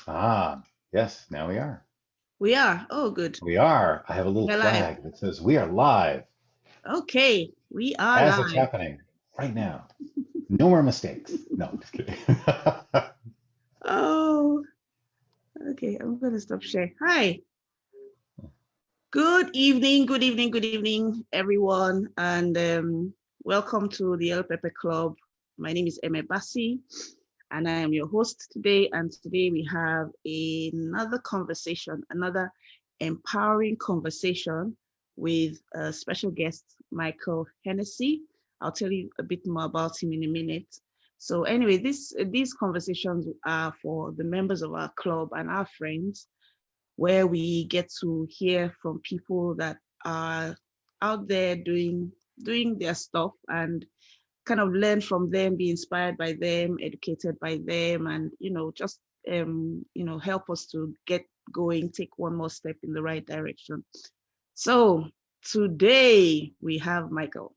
Ah, yes, now we are. We are. Oh, good. We are. I have a little We're live. flag that says we are live Okay, we are as it's live. happening right now. No more mistakes. No, just kidding. Oh, okay. I'm gonna stop sharing. Hi. Good evening. Good evening. Good evening, everyone, and welcome to the El Pepe Club. My name is Eme Bassi, and I am your host today. And today we have another conversation, another empowering conversation with a special guest, Michael Hennessey. I'll tell you a bit more about him in a minute. So anyway, these conversations are for the members of our club and our friends, where we get to hear from people that are out there doing their stuff and kind of learn from them, be inspired by them, educated by them, and just help us to get going, take one more step in the right direction. So today we have Michael.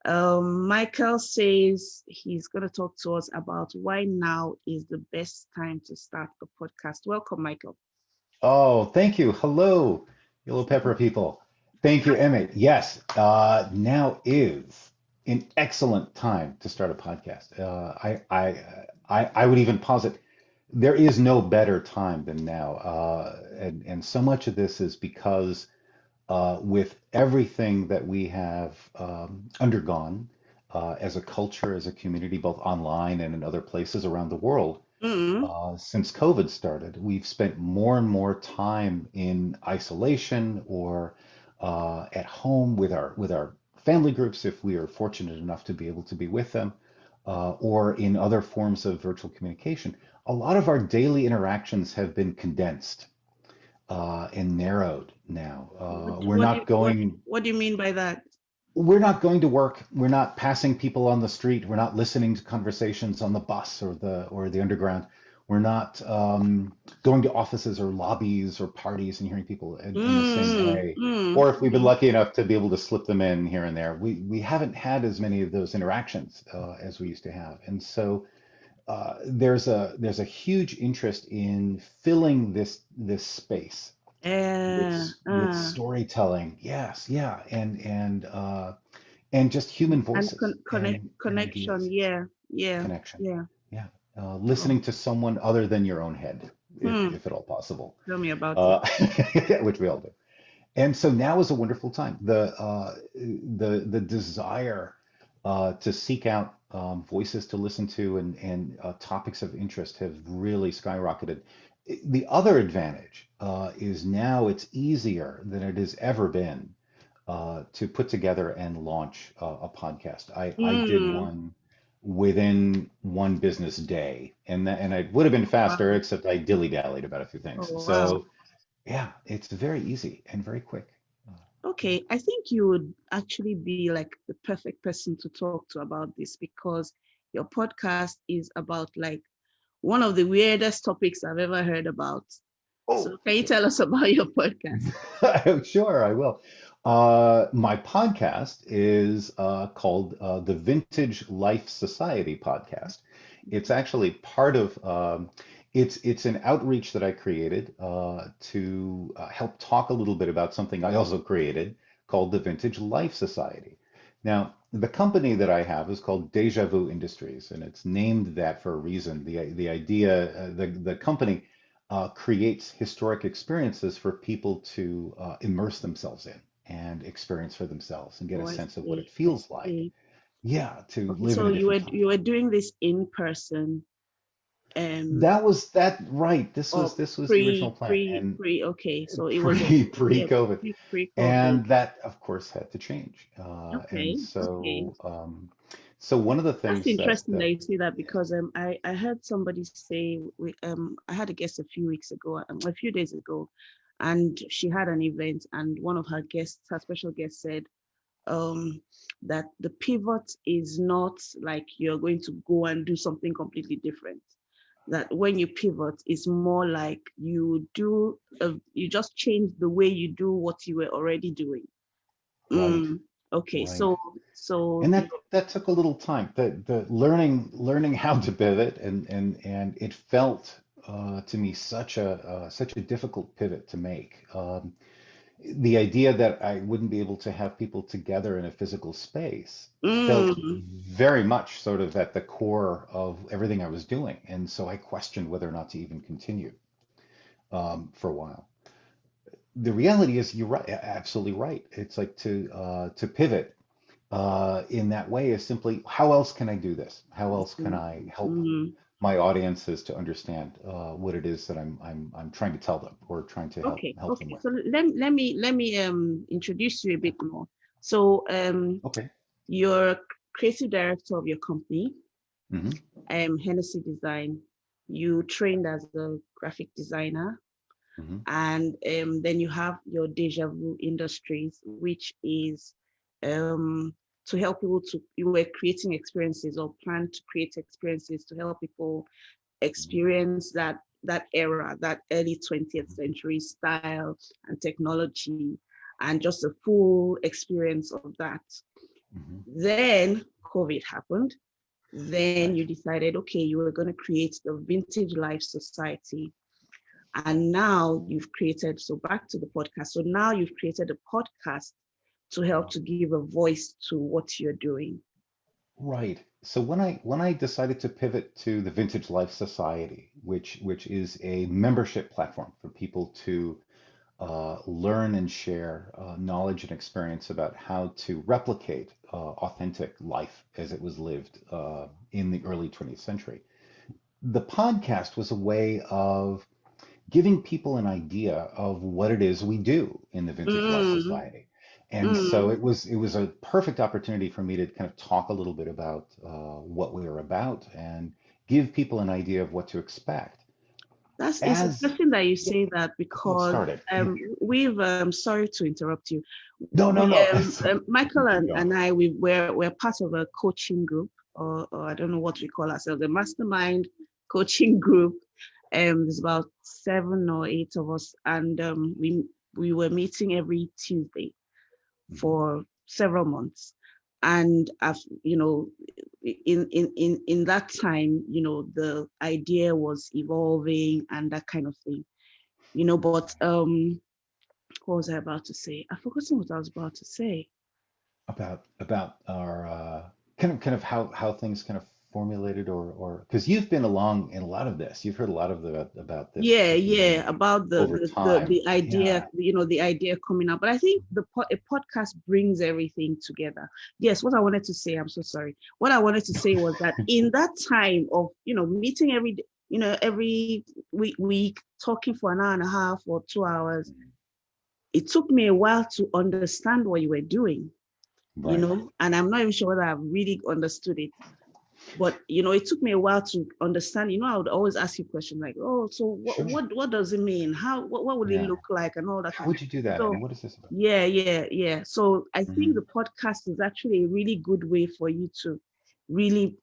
Michael says he's going to talk to us about why now is the best time to start a podcast. Welcome, Michael. Oh, thank you. Hello, Yellow Pepper people. Thank you, Emmett. Yes, now is an excellent time to start a podcast. I would even posit there is no better time than now. And so much of this is because with everything that we have undergone as a culture, as a community, both online and in other places around the world, Mm, since COVID started, we've spent more and more time in isolation or at home with our family groups, if we are fortunate enough to be able to be with them, or in other forms of virtual communication. A lot of our daily interactions have been condensed and narrowed now. what do you mean by that? We're not going to work. We're not passing people on the street. We're not listening to conversations on the bus or the underground. We're not going to offices or lobbies or parties and hearing people in the same way. Or if we've been Okay. lucky enough to be able to slip them in here and there, we haven't had as many of those interactions as we used to have. And so there's a huge interest in filling this space Uh, with uh, storytelling. Yes, yeah, and just human and voices and connection. ideas, Yeah, yeah, connection. yeah. Yeah, Oh, listening to someone other than your own head, hmm. if at all possible, Tell me about it. uh, which we all do. And so now is a wonderful time. The desire to seek out voices to listen to and topics of interest have really skyrocketed. The other advantage is now it's easier than it has ever been to put together and launch a podcast. I did Hmm. one within one business day, and I would have been faster, Wow. except I dilly-dallied about a few things. Oh, wow. So yeah, it's very easy and very quick. Yeah. Okay, I think you would actually be like the perfect person to talk to about this because your podcast is about like one of the weirdest topics I've ever heard about. Oh, So can you tell us about your podcast? sure, I will. My podcast is called the Vintage Life Society podcast. It's actually part of it's an outreach that I created to help talk a little bit about something I also created called the Vintage Life Society. Now, the company that I have is called Deja Vu Industries, and it's named that for a reason. The idea, the company creates historic experiences for people to immerse themselves in and experience for themselves and get a Oh, I sense of what it see. I feels like. see. Yeah, to Okay, live so in a you different were time. you were doing this in person, um, That was that right. or This was the original plan and pre. Okay, so it was pre yeah, COVID, pre-COVID. and that of course had to change. And Okay, okay. so so one of the That's things interesting that that you say that because I heard somebody say I had a guest a few weeks ago, a few days ago, and she had an event, and one of her guests, her special guest, said um that the pivot is not like you're going to go and do something completely different. That when you pivot, it's more like you just change the way you do what you were already doing. right, Mm, okay, right. so And you that took a little time. The learning how to pivot and it felt to me such a difficult pivot to make. The idea that I wouldn't be able to have people together in a physical space felt Mm, very much sort of at the core of everything I was doing, and so I questioned whether or not to even continue for a while. The reality is, you're right, absolutely right. It's like to pivot in that way is simply, how else can I do this? How else can mm, I help mm. my audiences to understand what it is that I'm trying to tell them or trying to Okay, help them okay. with. So let me introduce you a Yeah. bit more. So Okay. you're creative director of your company, Hmm. Hennessey Design. You trained as a graphic designer, Hmm. and then you have your Deja Vu Industries, which is to help people to you were creating experiences or plan to create experiences to help people experience that era, that early 20th century style and technology, and just a full experience of that. Hmm. Then COVID happened. Then Right. you decided, okay, you were going to create the Vintage Life Society. And now you've created, so back to the podcast. So now you've created a podcast to help Yeah. to give a voice to what you're doing. Right. So when I decided to pivot to the Vintage Life Society, which is a membership platform for people to learn and share knowledge and experience about how to replicate authentic life as it was lived in the early 20th century. The podcast was a way of giving people an idea of what it is we do in the Vintage Life Mm, Society. And so mm. it was a perfect opportunity for me to kind of talk a little bit about what we are about and give people an idea of what to expect That's it's as interesting that you yeah, say that things because started. Yeah. we've sorry to interrupt you. No, no, We no. Michael Keep and, going. and I we're part of a coaching group, or I don't know what we call ourselves, a mastermind coaching group. There's about 7 or 8 of us, and we were meeting every Tuesday Mhm. for several months. And in that time, the idea was evolving and that kind of thing. But what was I about to say? I've forgotten what I was about to say. About our kind of how things kind of formulated or because you've been along in a lot of this. You've heard a lot of the about this Yeah, yeah, emerge about the over the the, time. the idea, Yeah. the idea coming up. But I think a podcast brings everything together. Yes, what I wanted to say, I'm so sorry. What I wanted to say was that in that time of meeting every week, talking for an hour and a half or 2 hours, Mhm. it took me a while to understand what you were doing. Right. And I'm not even sure whether I've really understood it. But it took me a while to understand. I would always ask you questions like, oh, so what Sure. what what does it mean? What would it Yeah. look like, and all that How kind of. would you do that? So And what is this about? yeah, yeah, yeah. So I think Hmm. the podcast is actually a really good way for you to really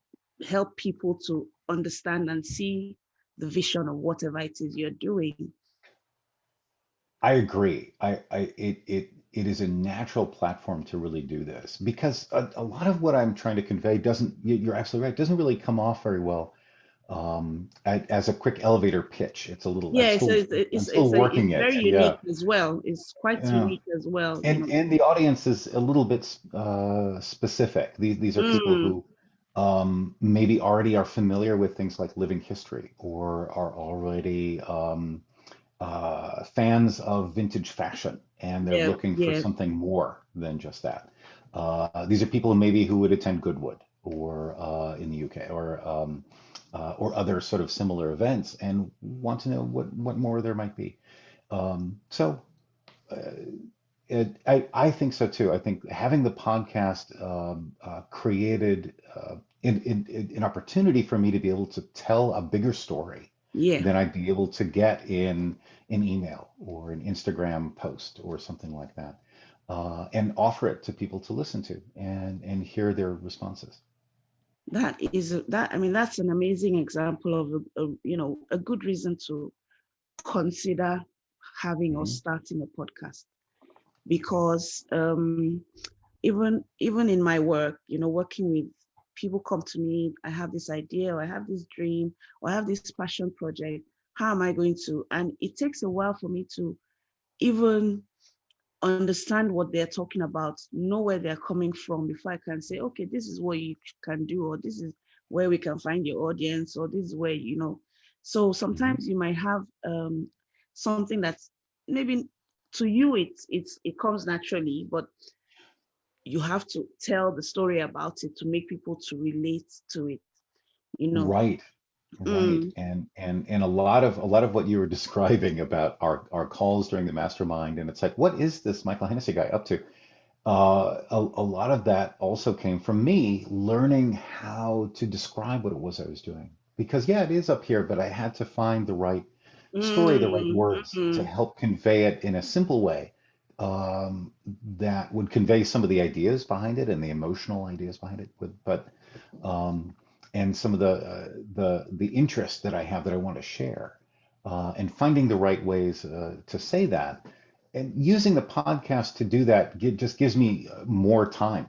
help people to understand and see the vision of whatever it is you're doing. I agree. It is a natural platform to really do this because a lot of what I'm trying to convey doesn't, you're absolutely right, doesn't really come off very well as a quick elevator pitch. It's a little, Yeah, so I'm it's still it's, a, it's working it. very Yeah. unique as well. It's quite Yeah. unique as well. And the audience is a little bit specific. These are people Mm, who maybe already are familiar with things like living history or are already fans of vintage fashion and they're yeah, looking for yeah, something more than just that. These are people maybe who would attend Goodwood or in the UK or other sort of similar events and want to know what more there might be. So uh, I think so too. I think having the podcast created an opportunity for me to be able to tell a bigger story yeah. than I'd be able to get in an email or an Instagram post or something like that, and offer it to people to listen to and hear their responses. I mean, that's an amazing example of a good reason to consider having or Hmm. starting a podcast. Yeah. Because even in my work, working with people come to me, I have this idea, or I have this dream, or I have this passion project. how am I going to? And it takes a while for me to even understand what they're talking about, know where they're coming from before I can say, okay, this is what you can do, or this is where we can find your audience, or this is where, So Mhm. sometimes you might have something that's maybe to you it comes naturally, but you have to tell the story about it to make people to relate to it, you know. Right. Right. Mm, And a lot of what you were describing about our calls during the mastermind, and it's like, what is this Michael Hennessey guy up to? A lot of that also came from me learning how to describe what it was I was doing. Because yeah, it is up here, but I had to find the right story, the right mm, words to mm, help convey it in a simple way, um, that would convey some of the ideas behind it and the emotional ideas behind it. Um, and some of the interest that I have that I want to share, and finding the right ways to say that, and using the podcast to do that just gives me more time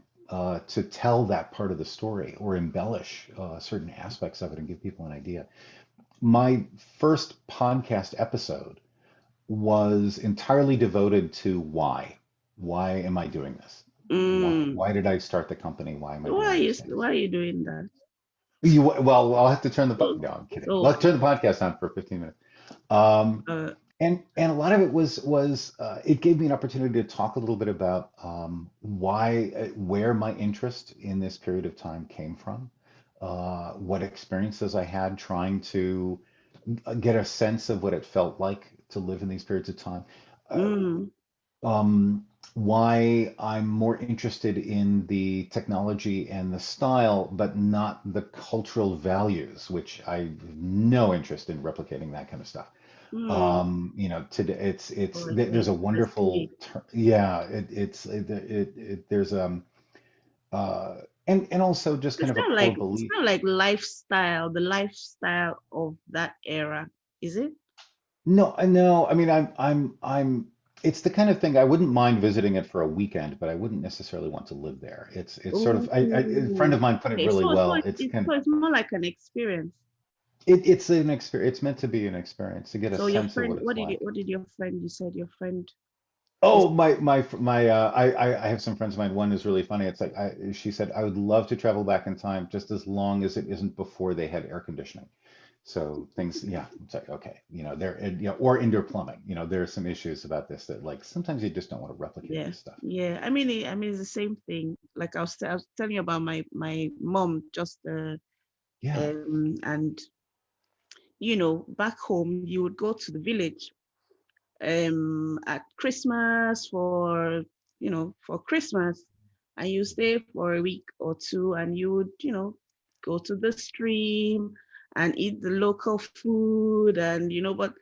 to tell that part of the story or embellish certain aspects of it and give people an idea. My first podcast episode was entirely devoted to why. Why am I doing this? Why? mm. Why did I start the company? Why am I Why are doing you these things? why are you doing that? Well, I'll have to turn the So, no, I'm kidding. so Let's turn the podcast on for 15 minutes. Um, uh, and a lot of it was it gave me an opportunity to talk a little bit about why where my interest in this period of time came from, what experiences I had trying to get a sense of what it felt like to live in these periods of time. Uh, mm, why I'm more interested in the technology and the style, but not the cultural values, which I have no interest in replicating that kind of stuff. mm. Today Oh, there's a I see. wonderful term, yeah, there's and also just kind of a core It's belief. not like lifestyle, the lifestyle of that era, is it? No, no, I mean I'm it's the kind of thing I wouldn't mind visiting it for a weekend, but I wouldn't necessarily want to live there. It's sort of a friend of Oh, mine put it okay. really So well. It's kind of it's more like an experience. it's an experience. It's meant to be an experience to get a So your sense of friend, what it's like. what did your friend? You said your friend is. Oh, I have some friends of mine. One is really funny. It's like she said, I would love to travel back in time just as long as it isn't before they had air conditioning. So things, yeah, it's like, okay, or indoor plumbing. There are some issues about this that like sometimes you just don't want to replicate Yeah, this stuff. yeah. I mean, it's the same thing. Like I was telling you about my mom just Yeah. and back home you would go to the village at Christmas for Christmas, and you stay for a week or two, and you would go to the stream and eat the local food, and but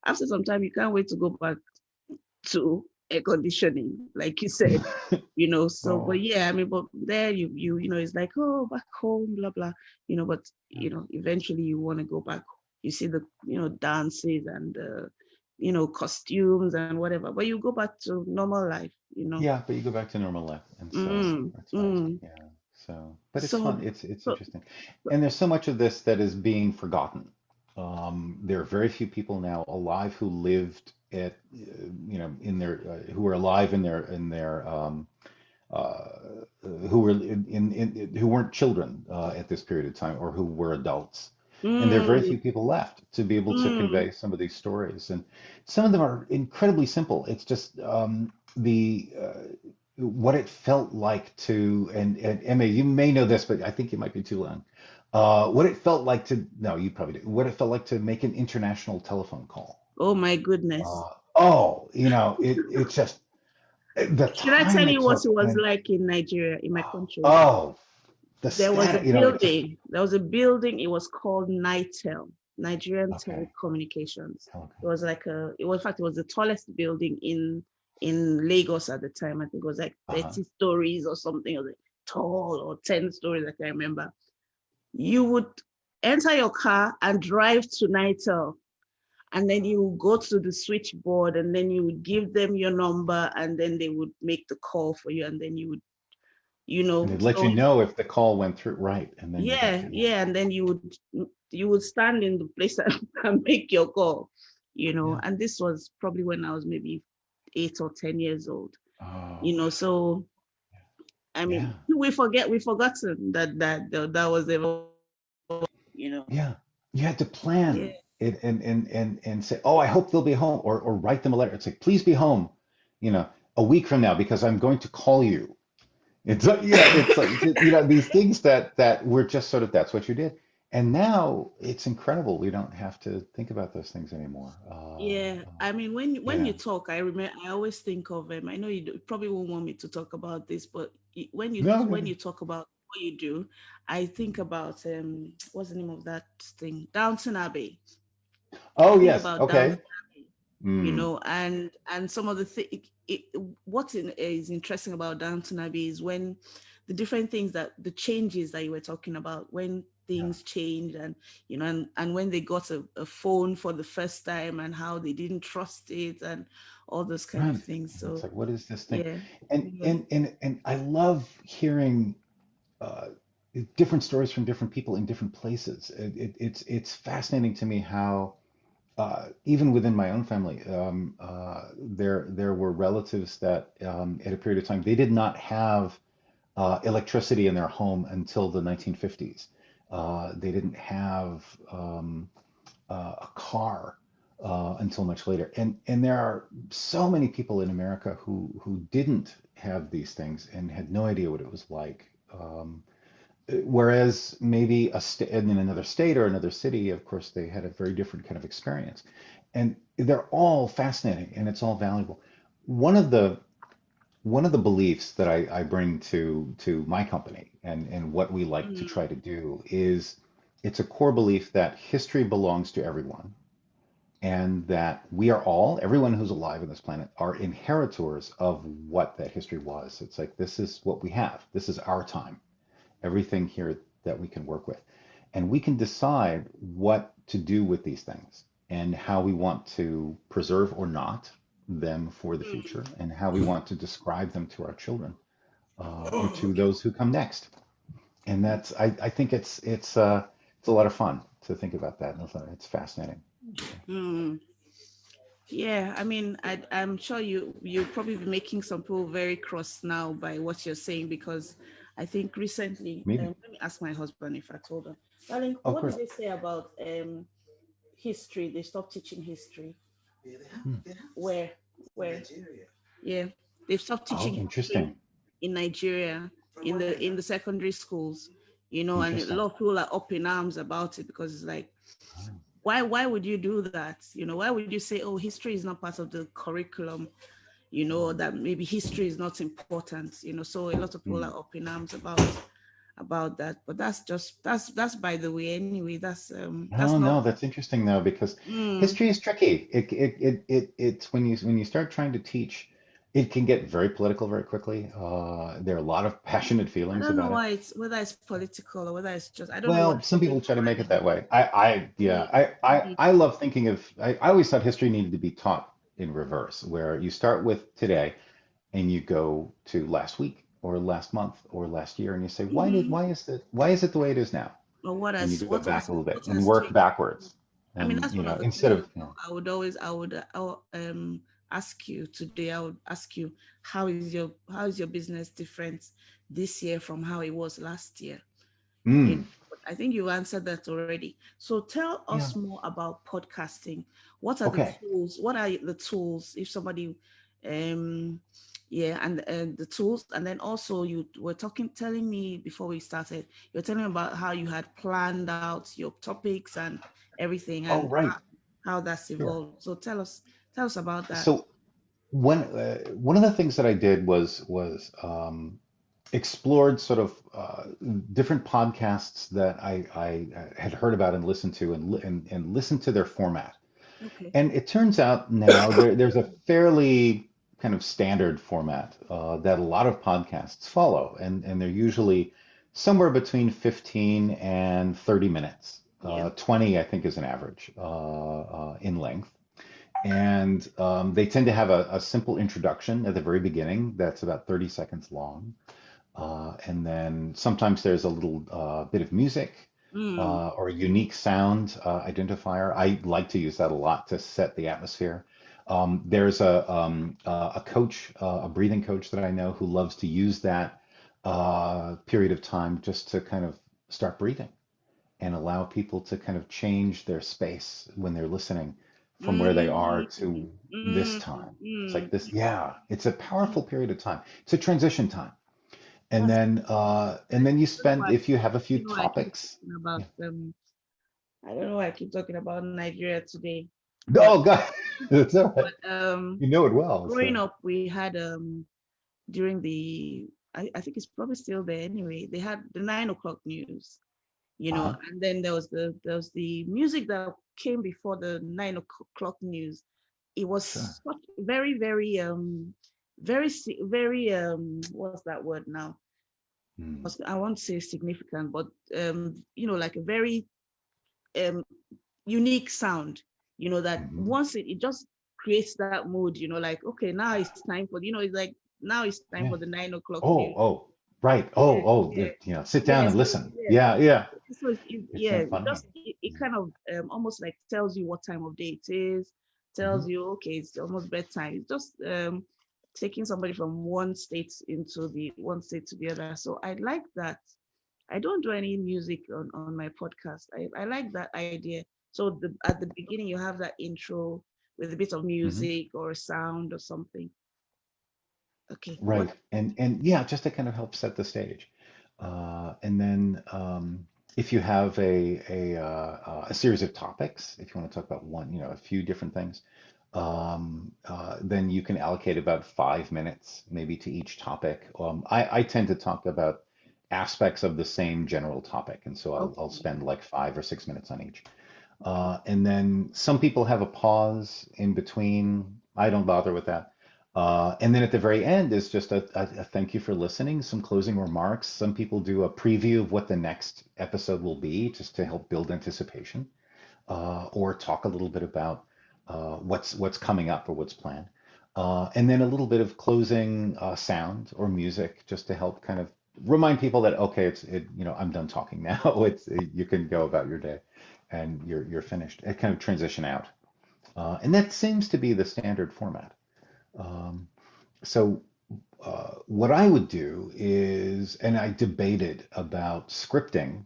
after some time you can't wait to go back to air conditioning, like you said. So but Oh, yeah, I mean, but there it's like, oh, back home, blah blah, but yeah. eventually you want to go back. You see the dances and costumes and whatever, but you go back to normal life. Yeah, but you go back to normal life, and so mm, that's nice. mm. Yeah. So, but it's so fun. It's so interesting, and there's so much of this that is being forgotten. There are very few people now alive who lived in their who are alive in their uh, who were who weren't children at this period of time or who were adults. And there are very mm, few people left to be able to mm, convey some of these stories. And some of them are incredibly simple. It's just the what it felt like to, and Emma, you may know this, but I think it might be too long. What it felt like to, no, you probably do. What it felt like to make an international telephone call. oh my goodness. Oh, it's just the Should I time tell it you what it took was and like in Nigeria, in my country? oh, the There was a static, it just building. There was a building. It was called NITEL, Nigerian okay. Telecommunications. Okay. It was like in fact, it was the tallest building in Lagos at the time. I think it was like Uh-huh. 30 stories or something. It was like tall, or 10 stories, I can remember. You would enter your car and drive to NITEL, and then you would go to the switchboard, and then you would give them your number, and then they would make the call for you, and then you would And they'd let you So know if the call went through, right? And then you'd have yeah, to, yeah, yeah, and then you would stand in the place and make your call, yeah. and this was probably when I was maybe 8 or 10 years old, Oh, wow. so I mean, Yeah, we've forgotten that was ever, you know. yeah. You had to Yeah. plan it and say, oh, I hope they'll be home, or write them a letter. It's like, please be home, you know, a week from now because I'm going to call you. It's it's like these things that were just sort of that's what you did. And now it's incredible. We don't have to think about those things anymore. Yeah, I mean, when Yeah. you talk, I always think of I know probably won't want me to talk about this, but No, when no. you talk about what you do, I think about what's the name of that thing? Downton Abbey. I Oh, think yes. about Downton Okay. Mm, and some of the what is interesting about Downton Abbey is when the different things the changes that you were talking about, when yeah. things change, and when they got a phone for the first time and how they didn't trust it and all those kind of Right. things. And it's So like, what is this thing? yeah, And yeah. and I love hearing uh, different stories from different people in different places. It's fascinating to me how even within my own family, there were relatives that at a period of time they did not have electricity in their home until the 1950s. They didn't have a car until much later. And there are so many people in America who didn't have these things and had no idea what it was like. Whereas maybe in another state or another city, of course, they had a very different kind of experience. And they're all fascinating and it's all valuable. One of the one of the beliefs that I bring to my company and what we like to Mm, try to do is it's a core belief that history belongs to everyone and that we are all, everyone who's alive on this planet, are inheritors of what that history was. It's like this is what we have. This is our time. Everything here that we can work with. And we can decide what to do with these things and how we want to preserve or not them for the future mm. and how we want to describe them to our children or to those who come next. And that's I think it's a lot of fun to think about that. It's fascinating. Mm. Yeah, I mean, I'm sure you probably be making some people very cross now by what you're saying because I think recently, Maybe. let me ask my husband if I told him, darling, Of what did course. they say about history? They stopped teaching history. Hmm. Where? Where? Yeah, they've stopped Oh, teaching history interesting. in Nigeria in the secondary schools, and a Interesting. lot of people are up in arms about it because it's like, Oh, why would you do that? Why would you say, oh, history is not part of the curriculum? That maybe history is not important. So a lot of people mm. are up in arms about that. But that's by the way. Anyway, that's No, not. no, that's interesting though because Mm, history is tricky. It's when you start trying to teach, it can get very political very quickly. There are a lot of passionate I feelings don't know about it. why it's whether it's political or whether it's just I don't know what Well, some people people try to make it already. that way. Mm, Yeah, I love thinking of. I always thought history needed to be taught in reverse, where you start with today and you go to last week or last month or last year, and you say, mm-hmm. why is it the way it is now? Or what And you has go back a little bit what and has work changed. backwards. I mean, And that's one of the instead of questions I would ask you today. I would ask you how is your business different this year from how it was last year? You know, mm, but I think you answered that already. So tell yeah, us more about podcasting. What are the okay. tools? What are the tools if somebody, um, yeah, and the tools, and then also you were telling me before we started, you're telling me about how you had planned out your topics and everything, Oh, and right. how that's Sure. evolved. So tell us about that. So one of the things that I did was explored sort of different podcasts that I had heard about and listened to and listened to their format. Okay. And it turns out now there's a fairly kind of standard format that a lot of podcasts follow, and they're usually somewhere between 15 and 30 minutes. Yeah. 20, I think, is an average in length. And they tend to have a simple introduction at the very beginning that's about 30 seconds long. And then sometimes there's a little bit of music Mm. or a unique sound identifier. I like to use that a lot to set the atmosphere. There's a coach, a breathing coach that I know who loves to use that period of time just to kind of start breathing and allow people to kind of change their space when they're listening from where they are Mm. to this Mm. time. It's like Mm. this, yeah, it's a powerful period of time. It's a transition time. That's And then you I don't know spend, why if you have a few I keep topics. talking about Yeah. I don't know why I keep talking about Nigeria today. But Oh God, that's all right. but You know it well. growing So, up we had during the I think it's probably still there anyway. They had the 9 o'clock news, uh-huh. and then there was the music that came before the 9 o'clock news. It Sure. was such very what's that word now? Mm, I won't say significant, but like a very um unique sound, that hmm. once it just creates that mood, like, okay, now it's time for, it's like now it's time Yeah. for the 9 o'clock Oh, news. oh, right. Yeah, You yeah. know, sit down Yeah, and so listen. yeah, Yeah, yeah. so It's yeah, so it funny. just it kind of almost like tells you what time of day it is, Hmm. tells you, okay, it's almost bedtime. It's just taking somebody from one state to the other. So I like that. I don't do any music on my podcast. I like that idea. So at the beginning you have that intro with a bit of Hmm. music or sound or something. Okay. What? Right. And yeah, just to kind of help set the stage. And then if you have a series of topics, if you want to talk about one, a few different things, then you can allocate about 5 minutes maybe to each topic. I tend to talk about aspects of the same general topic, and so I'll Okay. spend like 5 or 6 minutes on each. And then some people have a pause in between. I don't bother with that. And then at the very end is just a thank you for listening, some closing remarks. Some people do a preview of what the next episode will be just to help build anticipation, or talk a little bit about what's coming up or what's planned. And then a little bit of closing sound or music just to help kind of remind people that okay, I'm done talking now. It's you can go about your day and you're finished. It kind of transition out. And that seems to be the standard format. Um, so what I would do is, and I debated about scripting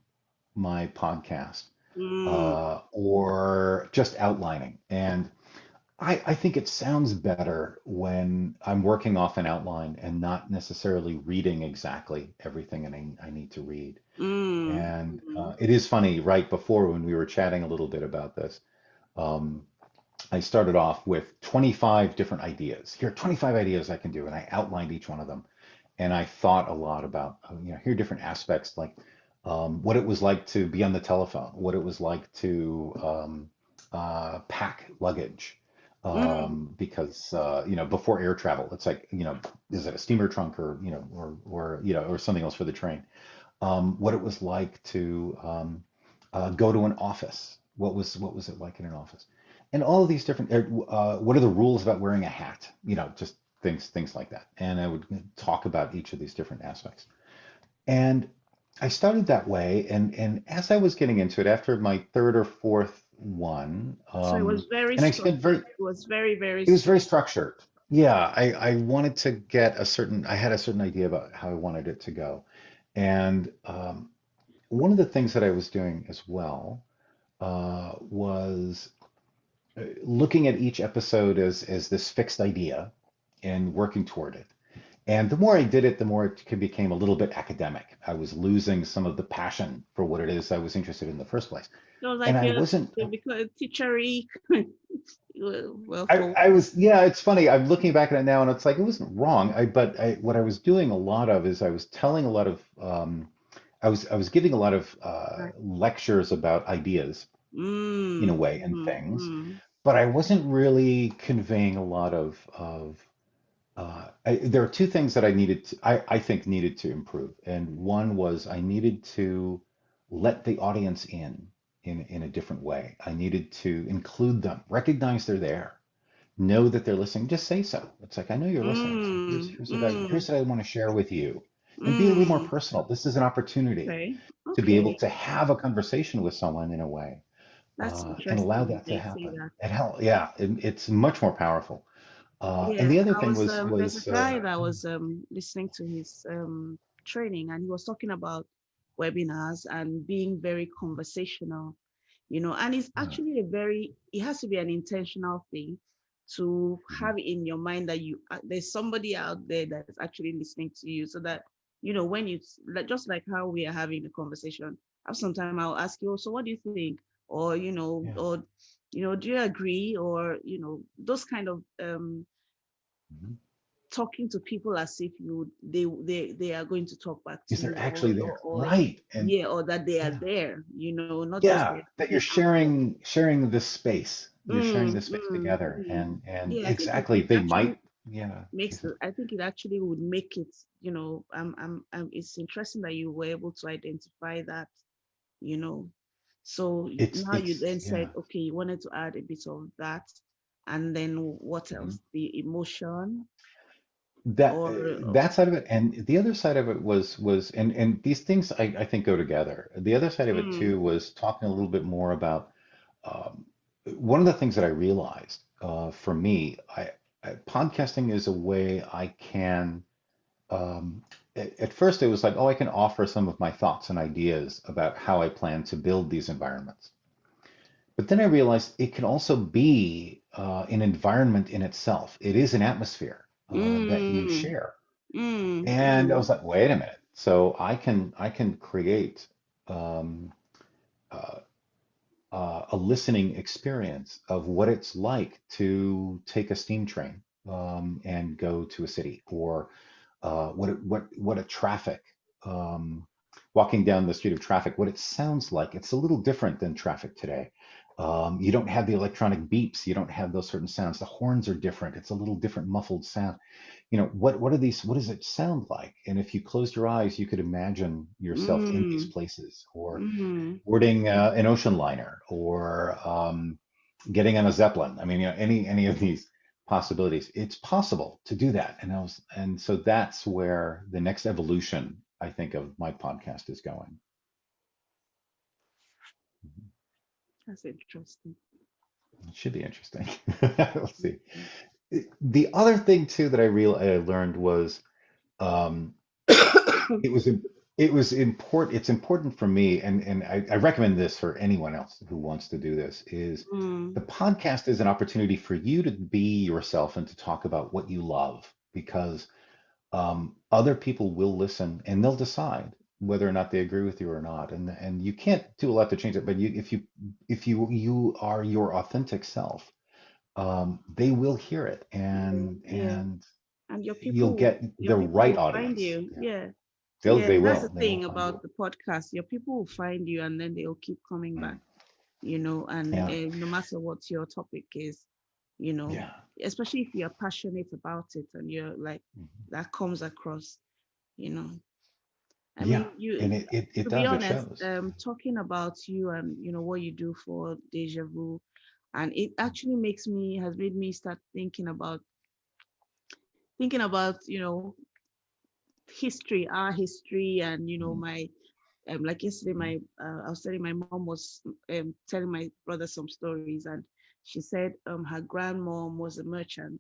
my podcast Mm, or just outlining. And I think it sounds better when I'm working off an outline and not necessarily reading exactly everything I need to read. mm, And mm. it is funny, right before when we were chatting a little bit about this, um, I started off with 25 different ideas. Here are 25 ideas I can do, and I outlined each one of them. And I thought a lot about, here are different aspects, like what it was like to be on the telephone, what it was like to pack luggage. Mm. Because before air travel, it's like, is it a steamer trunk or or something else for the train? What it was like to go to an office. What was it like in an office? And all of these different. What are the rules about wearing a hat? Just things like that. And I would talk about each of these different aspects. And I started that way, and as I was getting into it, after my third or fourth one, So it was very and I spent structured. very It was very, very it was very structured. structured. Yeah, I wanted to get I had a certain idea about how I wanted it to go. And one of the things that I was doing as well was looking at each episode as this fixed idea and working toward it. And the more I did it, the more it became a little bit academic. I was losing some of the passion for what it is I was interested in the first place. It was And like I wasn't, because teachery. Well, I, for I was, yeah, it's funny. I'm looking back at it now and it's like, it wasn't wrong. What I was doing a lot of is I was telling a lot of, I was giving a lot of right. lectures about ideas in a Mm, way and mm, things, mm, but I wasn't really conveying a lot there are two things that I think needed to improve. And one was I needed to let the audience in a different way. I needed to include them, recognize they're there, know that they're listening. Just say so. It's like, I know you're listening. So here's mm, here's what I mm. here's what I want to share with you. and be a little more Mm, personal. This is an opportunity okay. to be able Okay. to have a conversation with someone in a way, That's and allow interesting that to they say happen. that. And how, yeah, it's much more powerful. And Yeah, the other I thing was there's a was guy that was listening to his training, and he was talking about webinars and being very conversational, and it's yeah, actually it has to be an intentional thing to mhm, have in your mind that there's somebody out there that's actually listening to you, so that when like just like how we are having a conversation, sometimes I'll ask you, "Oh, so what do you think?" Or yeah, do you agree? Or those kind of mhm. talking to people as if they are going to talk back to Is you, they're actually there, or right? And yeah, or that they are yeah, there, not just yeah, there. that you're They are there. sharing this space. You're sharing Mm, this space mm, together, mm. and Yeah, I think exactly it they actually might, yeah. makes it. I think it actually would make it. It's interesting that you were able to identify that. You know, so now you It's then said, yeah. okay, you wanted to add a bit of that, and then what Mhm. else? The emotion, That or that side of it, and the other side of it was and these things I think go together. The other side of it mm, too was talking a little bit more about um, one of the things that I realized for me, podcasting is a way I can. At first, it was like, oh, I can offer some of my thoughts and ideas about how I plan to build these environments. But then I realized it can also be an environment in itself. It is an atmosphere that you mm, share. mm, And I mm. was like, wait a minute. So I can create um, uh, a listening experience of what it's like to take a steam train and go to a city, or what a traffic um, walking down the street of traffic, what it sounds like. It's a little different than traffic today. You don't have the electronic beeps. You don't have those certain sounds. The horns are different. It's a little different muffled sound. What are these? What does it sound like? And if you closed your eyes, you could imagine yourself in these Mm, places, or mm. boarding an ocean liner, or getting on a zeppelin. I mean, any of these possibilities. It's possible to do that, and so that's where the next evolution, I think, of my podcast is going. Mhm. That's interesting. It should be interesting. We'll see. The other thing too that I learned was um, it was it was important. It's important for me, and I recommend this for anyone else who wants to do this. Is Mm, the podcast is an opportunity for you to be yourself and to talk about what you love, because other people will listen and they'll decide whether or not they agree with you or not. And you can't do a lot to change it, but if you are your authentic self, they will hear it, yeah, yeah. and And you'll get your the people right will find audience. you. Yeah, Yeah. they'll Yeah, they that's the will thing find about you. the podcast. Your people will find you, and then they'll keep coming back, Mm. and Yeah, no matter what your topic is, you know, yeah. especially if you're passionate about it and you're like, Mhm. that comes across, you know. I Yeah, mean, and it to be does, it honest, shows. talking about you and what you do for Deja Vu, and it actually has made me start thinking about history, our history, and Mhm. my like yesterday, Mhm. I was telling my mom was telling my brother some stories, and she said her grandmom was a merchant,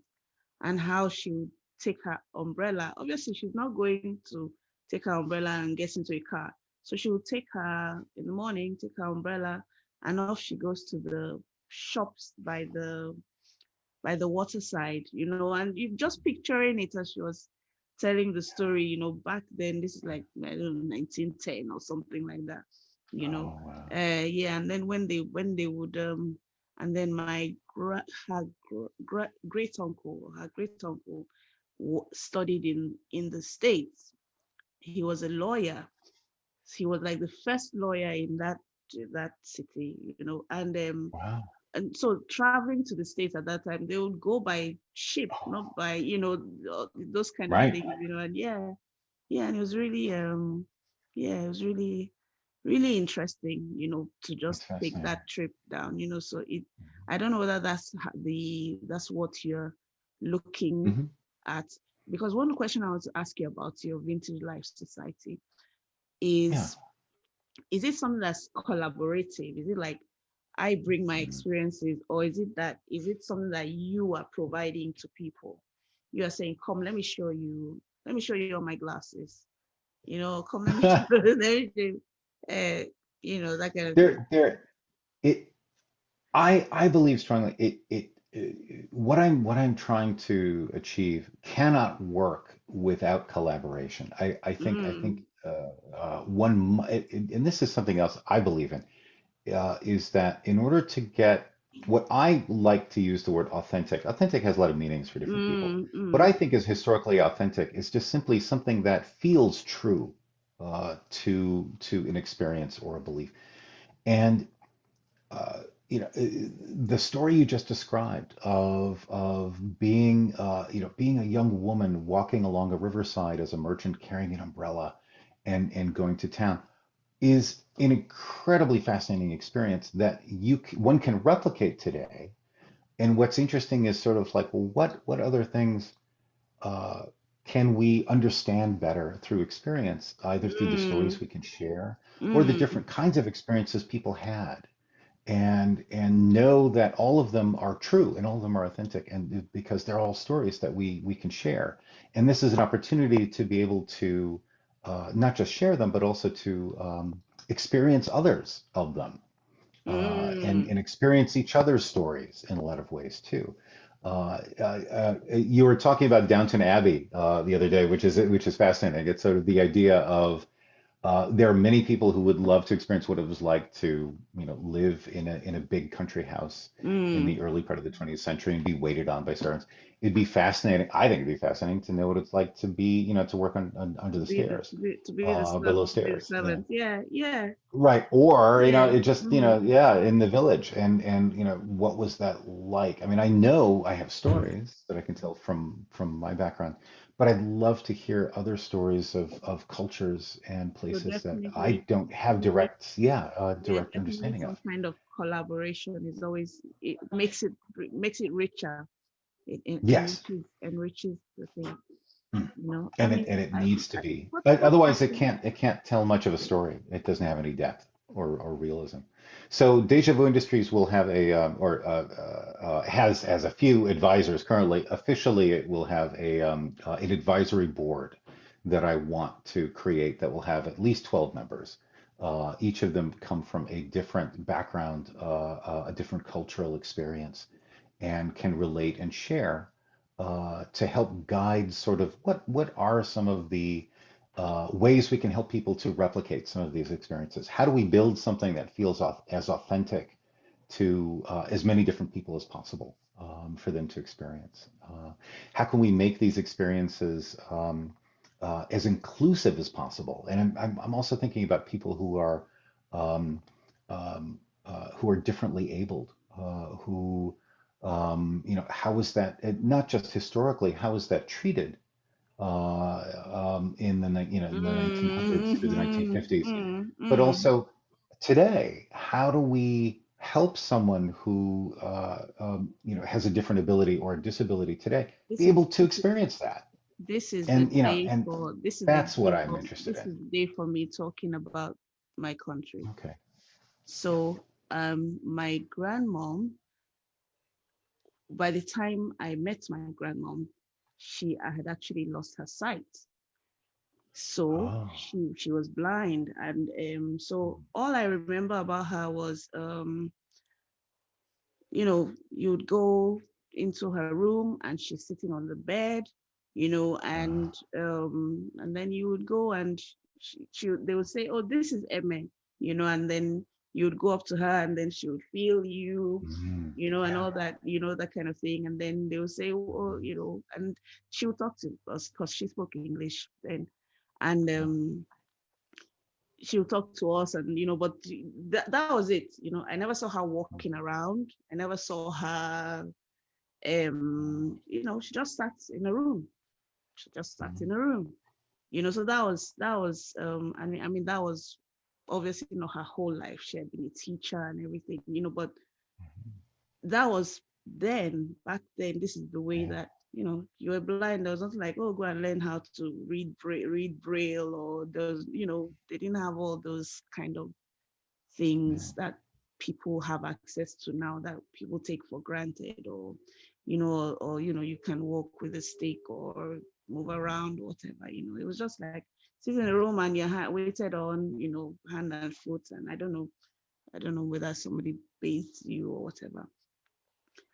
and how she would take her umbrella. Obviously, she's not going to take her umbrella and get into a car. So she would take her in the morning, take her umbrella, and off she goes to the shops by the waterside, and you just picturing it as she was telling the story, back then, this is like, I don't know, 1910 or something like that, you know. Oh, wow. Yeah, and then when they would and then her great uncle studied in the States. He was a lawyer. He was like the first lawyer in that city, Wow. and so traveling to the States at that time, they would go by ship, not Oh, by those kind of right. things, and yeah, and it was really yeah, it was really really interesting, to just That's take fascinating. that trip down, so I don't know whether that's what you're looking Hmm. at. because one question I want to ask you about your Vintage Life Society Yeah. is it something that's collaborative? Is it like I bring my Mm. experiences, or is it something that you are providing to people? You are saying, come, let me show you all my glasses. Come, let me show let me show, that kind of thing. There, it, I believe strongly what I'm trying to achieve cannot work without collaboration. I think Mm, and this is something else I believe in, is that in order to get what I like to use the word authentic. Authentic has a lot of meanings for different people. mm, What mm, I think is historically authentic is just simply something that feels true to an experience or a belief. And uh, the story you just described of being being a young woman walking along a riverside as a merchant carrying an umbrella and going to town is an incredibly fascinating experience that one can replicate today. And what's interesting is sort of like, well, what other things uh, can we understand better through experience, either through the mm, stories we can share or the mm, different kinds of experiences people had, and know that all of them are true and all of them are authentic, and because they're all stories that we can share. And this is an opportunity to be able to not just share them, but also to experience others of them, mm. and experience each other's stories in a lot of ways too. You were talking about Downton Abbey the other day, which is fascinating. It's sort of the idea of there are many people who would love to experience what it was like to, live in a big country house in the Mm. early part of the 20th century and be waited on by servants. It'd be fascinating. I think it'd be fascinating to know what it's like to be, to work under To the be the stairs, to be to be the below to be the stairs. Yeah. servant. Yeah, yeah, Right. Or, yeah. it just, Mm. yeah, in the village. And what was that like? I mean, I know I have stories that I can tell from my background, but I'd love to hear other stories of cultures and So places that I definitely, don't have definitely, yeah, direct definitely understanding some of. kind of collaboration is always it makes it richer. It Yes. enriches the thing. Mm. I And it mean, and it needs to be. what Otherwise happened? it can't tell much of a story. It doesn't have any depth or realism. So Deja Vu Industries will have a or has a few advisors currently. Officially, it will have an advisory board that I want to create that will have at least 12 members. Each of them come from a different background, a different cultural experience, and can relate and share to help guide sort of what are some of the ways we can help people to replicate some of these experiences. How do we build something that feels as authentic to as many different people as possible for them to experience? How can we make these experiences as inclusive as possible? And I'm also thinking about people um, who are differently abled, who how is that, not just historically, how is that treated in the 1900s through the Mm-hmm. 1950s, Mm, but mm. also today, how do we help someone who has a different ability or a disability today This be is able to experience that? And that's what I'm interested this in. is the day for me talking about my country. Okay. So, my grandmom, by the time I met my grandmom, she had actually lost her sight. So Oh. she was blind, and so all I remember about her was you'd go into her room and she's sitting on the bed, and then you would go and they would say, "Oh, this is Emme," and then you'd go up to her and then she would feel you, and Yeah. all that, that kind of thing. And then they would say, "Oh, and she would talk to us because she spoke English then, and Yeah. she would talk to us, and but that was it. I never saw her walking around. I never saw her. She just sat in a room. She just sat in a room. So that was. I mean that was obviously not her whole life. She had been a teacher and everything. But that was then. Back then, this is the way Yeah. that you were blind. There was nothing like, oh, go and learn how to read braille, or they didn't have all those kind of Yeah. things that people have access to now that people take for granted, or you can walk with a stick or move around, whatever. It was just like sitting in a room and you're waited on, hand and foot, and I don't know whether somebody bathes you or whatever.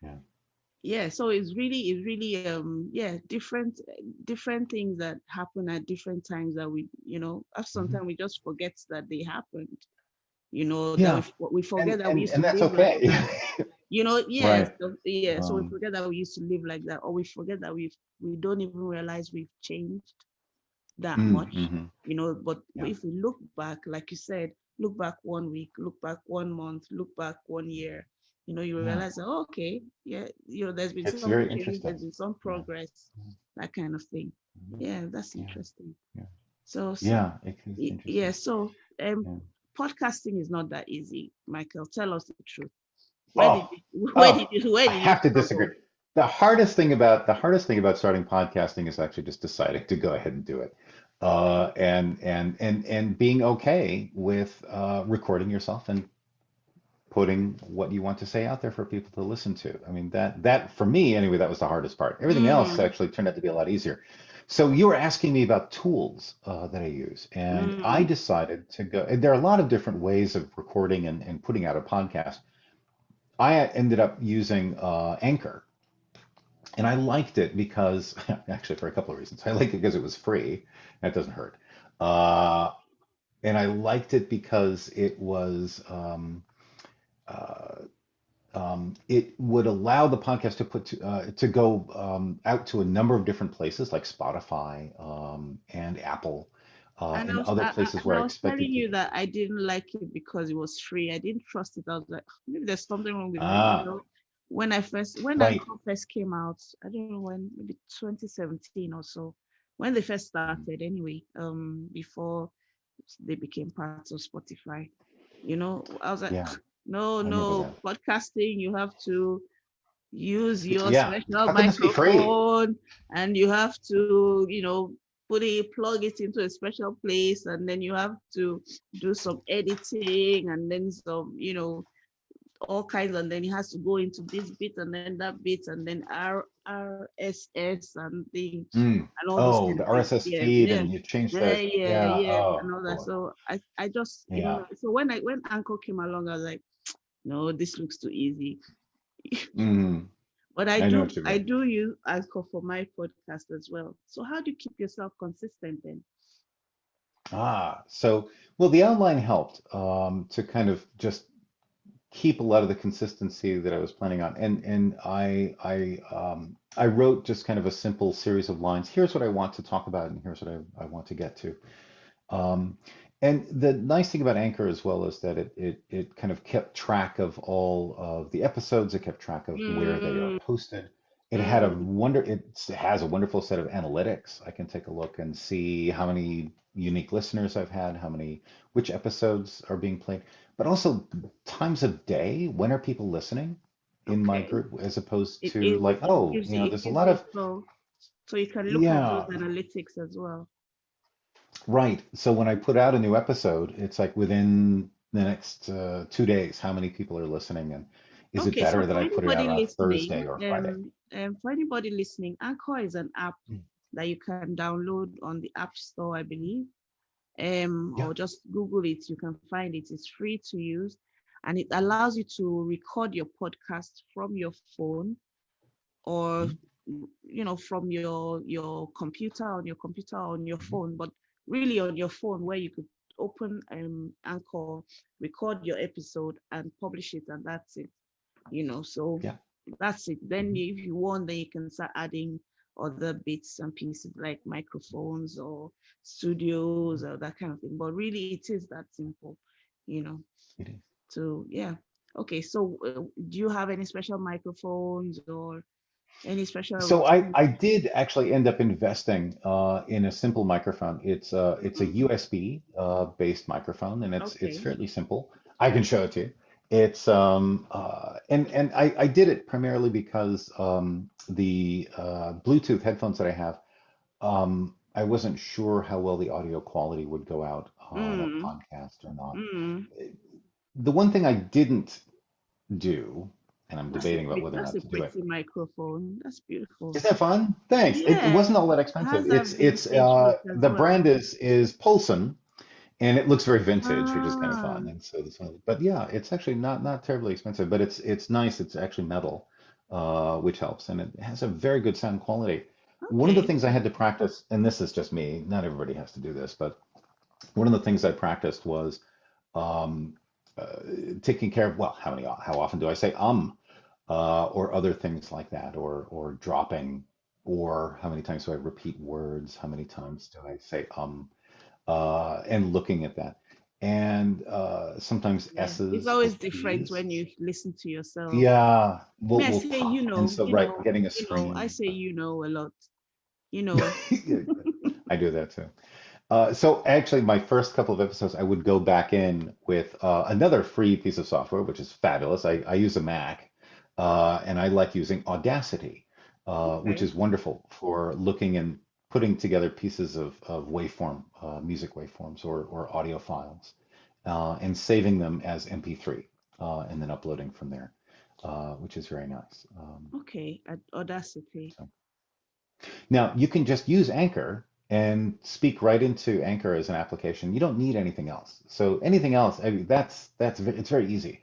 Yeah. Yeah, so it's really yeah, different things that happen at different times that after some Hmm. time we just forget that they happened, that we Yeah. we forget that we used And to that's live like okay. that. Yes, Right. so we Um, forget that we used to live like that, or we forget that we don't even realize we've changed that much, mm-hmm. but Yeah. if we look back, like you said, look back 1 week, look back 1 month, look back 1 year, you Yeah. realize that, oh, okay, yeah, there's been It's some very change, there's interesting. been some Yeah. progress, that kind of thing. Mhm. Yeah, that's Yeah. interesting. Yeah. So Yeah. It is yeah, interesting. so Yeah. podcasting is not that easy. Michael, tell us the truth. Where did Oh, you oh, where I did you have to disagree. struggle? The hardest thing about starting podcasting is actually just deciding to go ahead and do it, and being okay with recording yourself and putting what you want to say out there for people to listen to. I mean, that for me anyway, that was the hardest part. Everything else Mm, actually turned out to be a lot easier. So you were asking me about tools that I use, and I mm. decided to go. And there are a lot of different ways of recording and putting out a podcast. I ended up using Anchor, and I liked it because actually for a couple of reasons. I liked it because it was free. That doesn't hurt. Uh, and I liked it because uh, it would allow the podcast to go out to a number of different places like Spotify and Apple And I and was other places and where I I was expected telling you people. that I didn't like it because it was free. I didn't trust it. I was like, maybe there's something wrong with my, Ah, when right. Anchor first came out, I don't know when, maybe 2017 or so, when they first started anyway, before they became part of Spotify. I was like, Yeah, no, I remember no, that. podcasting, you have to use your Yeah. special How can this be free? microphone, and you have to plug it into a special place, and then you have to do some editing, and then some all kinds, and then it has to go into this bit and then that bit, and then RSS and thing, Mm. and all those Oh, kind the of things. RSS Yeah, feed, yeah, and you change yeah, that. yeah, Yeah. yeah, and Oh, all that. boy. So I just Yeah. so when Anchor came along, I was like, no, this looks too easy. Mm. But I I know do what you I mean. do use Anchor for my podcast as well. So how do you keep yourself consistent then? Well, the outline helped to kind of just keep a lot of the consistency that I was planning on. And I wrote just kind of a simple series of lines. Here's what I want to talk about, and here's what I want to get to. Um, and the nice thing about Anchor as well is that it kind of kept track of all of the episodes. It kept track of where they are Mm, posted. mm. It has a wonderful set of analytics. I can take a look and see how many unique listeners I've had, which episodes are being played, but also times of day. When are people listening in my Okay. group, as opposed It, to it like, it oh, gives you it there's a gives lot you of, so you can look at those yeah. analytics as well. Right. So when I put out a new episode, it's like within the next 2 days, how many people are listening, and is it Okay, so better that I put it out on Thursday or Friday? for anybody listening, Anchor is an app Mm. that you can download on the App Store, I believe. Yeah. Or just Google it. You can find it. It's free to use, and it allows you to record your podcast from your phone, or Mm. from your computer on your Mhm. phone, but really on your phone, where you could open Anchor, record your episode and publish it, and that's it. So Yeah. that's it. Then Mhm. if you want, then you can start adding other bits and pieces like microphones or studios or that kind of thing. But really it is that simple, you know It is. so yeah. Okay, so do you have any special microphones or any special So I, routine? I did actually end up investing in a simple microphone. It's a Mm, USB based microphone, and it's okay. fairly simple. I can show it to you. It's and I did it primarily because the Bluetooth headphones that I have, I wasn't sure how well the audio quality would go out on a Mm, podcast or not. mm. The one thing I didn't do, and I'm debating about whether or That's not a to do it. pretty microphone. That's beautiful. Isn't that fun? Thanks. It Yeah, wasn't all that it expensive. has that It's vintage look as the well. brand is Polson, and it looks very vintage, which is kind of Ah, fun. And so this one, but yeah, it's actually not terribly expensive, but it's nice. It's actually metal, which helps, and it has a very good sound quality. One of the okay. things I had to practice, and this is just me, not everybody has to do this, but one of the things I practiced was um, uh, taking care of, well, how often do I say or other things like that, or dropping, or how many times do I repeat words? How many times do I say and looking at that. And sometimes Yeah, it's S's or always different P's. when you listen to yourself. Yeah, Me, I will say, pop. And so, right, getting a I screen. say, a lot, you know. I do that too. So actually, my first couple of episodes, I would go back in with another free piece of software, which is fabulous. I use a Mac, and I like using Audacity, which Okay. is wonderful for looking and putting together pieces of waveform, music waveforms or audio files, and saving them as MP3, and then uploading from there, which is very nice. Okay. Audacity. So. Now, you can just use Anchor and speak right into Anchor as an application. You don't need anything else. So anything else, I mean, it's very easy.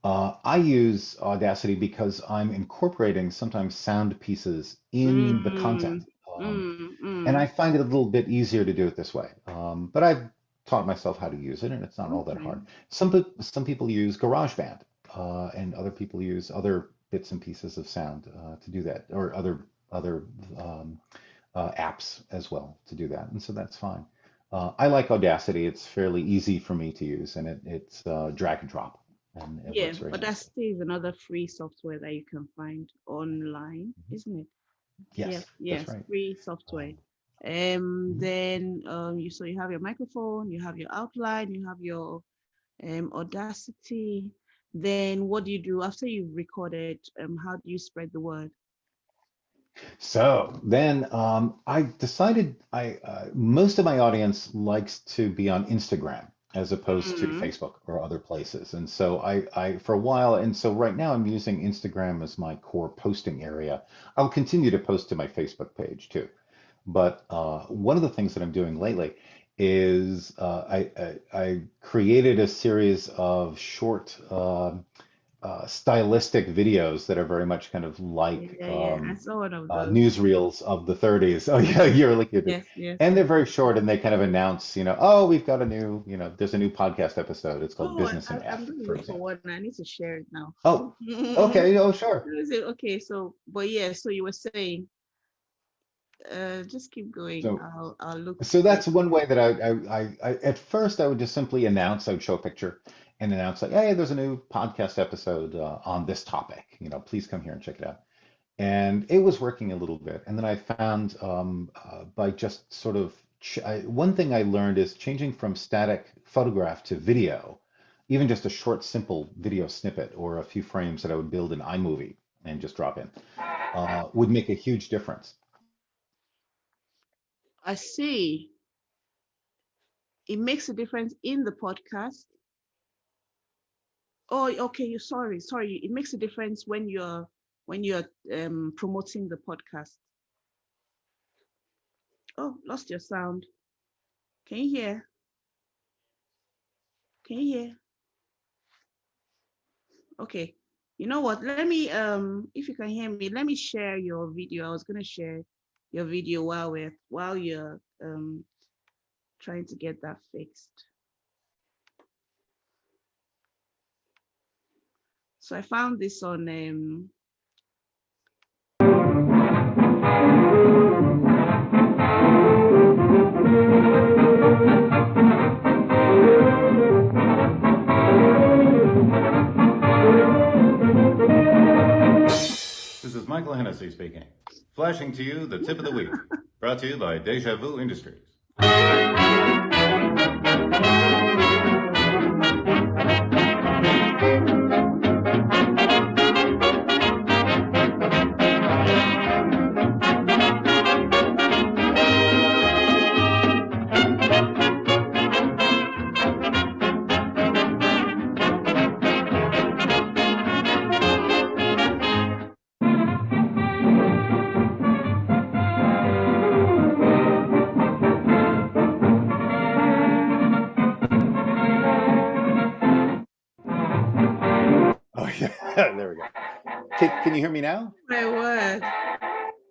I use Audacity because I'm incorporating sometimes sound pieces in the content. Mm, Um, mm, and I mm. find it a little bit easier to do it this way. But I've taught myself how to use it, and it's not all that Okay. hard. Some people use GarageBand, and other people use other bits and pieces of sound to do that, or other apps as well to do that, and so that's fine. I like Audacity. It's fairly easy for me to use, and it's drag and drop, and it Yeah, works very nicely. Audacity is another free software that you can find online, Mhm. isn't it? Yes, Yes, that's yes, right. free software. Um, mhm. Then you have your microphone, you have your outline, you have your Audacity. Then what do you do after you've recorded? How do you spread the word? So then I decided most of my audience likes to be on Instagram as opposed to Mm, Facebook or other places. And so I for a while, and so right now I'm using Instagram as my core posting area. I'll continue to post to my Facebook page too. But one of the things that I'm doing lately is I created a series of short stylistic videos that are very much kind of like yeah, yeah. I saw one of those. newsreels of the 30s. Oh yeah, you're looking at it. Yes, yes. And they're very short, and they kind of announce, oh, we've got a new, there's a new podcast episode. It's called Oh, Business in I'm F, gonna for look for example. one. I need to share it now. Oh, okay. Oh, sure. Is it okay? So, but yeah. So you were saying, just keep going. So I'll look So for it. that's one way that at first I would just simply announce, I would show a picture and announce like, hey, there's a new podcast episode on this topic. Please come here and check it out. And it was working a little bit. And then I found by just sort of one thing I learned is changing from static photograph to video, even just a short, simple video snippet or a few frames that I would build in iMovie and just drop in, would make a huge difference. I see. It makes a difference in the podcast. Oh, okay. You sorry. It makes a difference when you're promoting the podcast. Oh, lost your sound. Can you hear? Can you hear? Okay. You know what? Let me if you can hear me, let me share your video. I was gonna share your video while you're trying to get that fixed. So I found this on This is Michael Hennessey speaking. Flashing to you the tip of the week, brought to you by Deja Industries. can you hear me now? My word.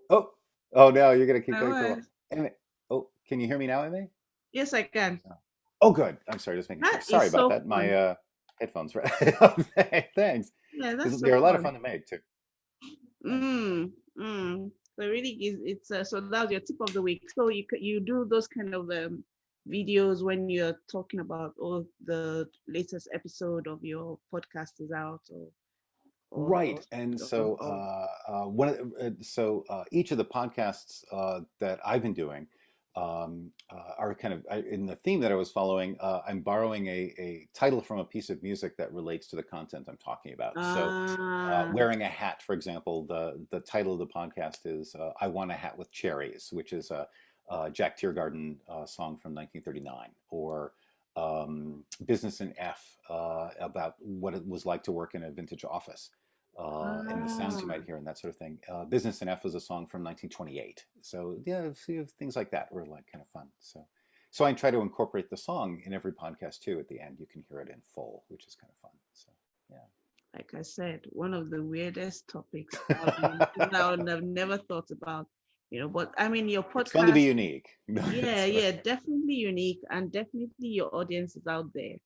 Oh, oh no, you're gonna keep My going for a while. word. Emma, oh, can you hear me now, Emma? Yes, I can. Oh, good. I'm sorry, just making sure. That Sorry is about so that. My fun. headphones, right? Thanks. Yeah, Because that's so they're a lot of fun. fun to make too. Right. Mm. So really is it's so that's your tip of the week. So you do those kind of videos when you're talking about oh the latest episode of your podcast is out or Right. And or, so or each of the podcasts that I've been doing are kind of in the theme that I was following. I'm borrowing a title from a piece of music that relates to the content I'm talking about. So ah wearing a hat, for example, the title of the podcast is "I Want a Hat with Cherries," which is a Jack Teargarden song from 1939, or Business in F, about what it was like to work in a vintage office, and the sounds you ah might hear and that sort of thing. Business in F was a song from 1928. So yeah, a few things like that were like kind of fun. So I try to incorporate the song in every podcast too. At the end, you can hear it in full, which is kind of fun. So like I said, one of the weirdest topics I would have never thought about, but I mean your it's fun to be podcast. unique. Yeah, Sorry. yeah, definitely unique, and definitely your audience is out there,